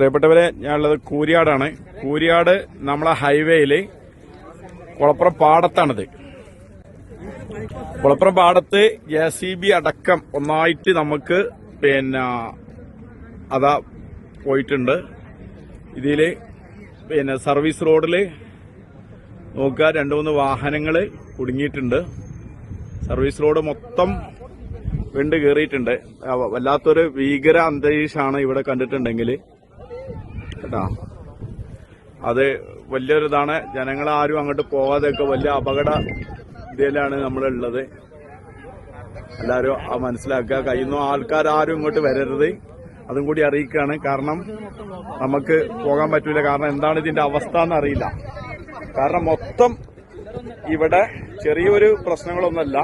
പ്രിയപ്പെട്ടവരെ, ഞാനുള്ളത് കൂരിയാടാണ്. കൂരിയാട് നമ്മളെ ഹൈവേയില് കുളപ്പുറം പാടത്താണിത്. കുളപ്പുറം പാടത്ത് JCB അടക്കം ഒന്നായിട്ട് നമുക്ക് അതാ പോയിട്ടുണ്ട്. ഇതില് സർവീസ് റോഡില് നോക്കുക, 2-3 വാഹനങ്ങള് കുടുങ്ങിയിട്ടുണ്ട്. സർവീസ് റോഡ് മൊത്തം വിണ്ട് കയറിയിട്ടുണ്ട്. വല്ലാത്തൊരു ഭീകര അന്തരീക്ഷമാണ് ഇവിടെ കണ്ടിട്ടുണ്ടെങ്കിൽ കേട്ടാ. അത് വലിയൊരിതാണ്. ജനങ്ങളാരും അങ്ങോട്ട് പോകാതെയൊക്കെ വലിയ അപകട ഇതിലാണ് നമ്മളുള്ളത്. എല്ലാവരും മനസ്സിലാക്കുക. കഴിയുന്ന ആൾക്കാരും ഇങ്ങോട്ട് വരരുത്, അതും കൂടി അറിയിക്കുകയാണ്. കാരണം നമുക്ക് പോകാൻ പറ്റൂല. കാരണം എന്താണ് ഇതിന്റെ അവസ്ഥ എന്നറിയില്ല. കാരണം മൊത്തം ഇവിടെ ചെറിയൊരു പ്രശ്നങ്ങളൊന്നുമല്ല,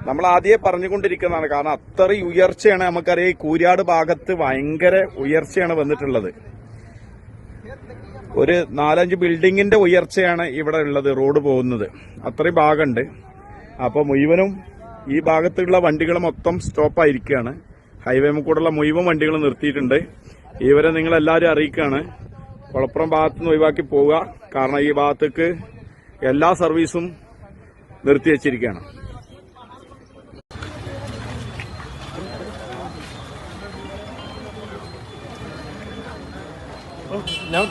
നമ്മൾ ആദ്യമേ പറഞ്ഞുകൊണ്ടിരിക്കുന്നതാണ്. കാരണം അത്രയും ഉയർച്ചയാണ്. നമുക്കറിയാം, ഈ കൂരിയാട് ഭാഗത്ത് ഭയങ്കര ഉയർച്ചയാണ് വന്നിട്ടുള്ളത്. ഒരു 4-5 ബിൽഡിങ്ങിന്റെ ഉയർച്ചയാണ് ഇവിടെ ഉള്ളത്. റോഡ് പോകുന്നത് അത്രയും ഭാഗമുണ്ട്. അപ്പൊ മുഴുവനും ഈ ഭാഗത്തുള്ള വണ്ടികൾ മൊത്തം സ്റ്റോപ്പായിരിക്കുകയാണ്. ഹൈവേ കൂടെയുള്ള മുഴുവൻ വണ്ടികൾ നിർത്തിയിട്ടുണ്ട്. ഇവരെ നിങ്ങൾ എല്ലാവരും അറിയിക്കുകയാണ്, കുളപ്പുറം ഭാഗത്തുനിന്ന് ഒഴിവാക്കി പോവുക. കാരണം ഈ ഭാഗത്തേക്ക് എല്ലാ സർവീസും നിർത്തിവെച്ചിരിക്കുകയാണ്. ഞാൻ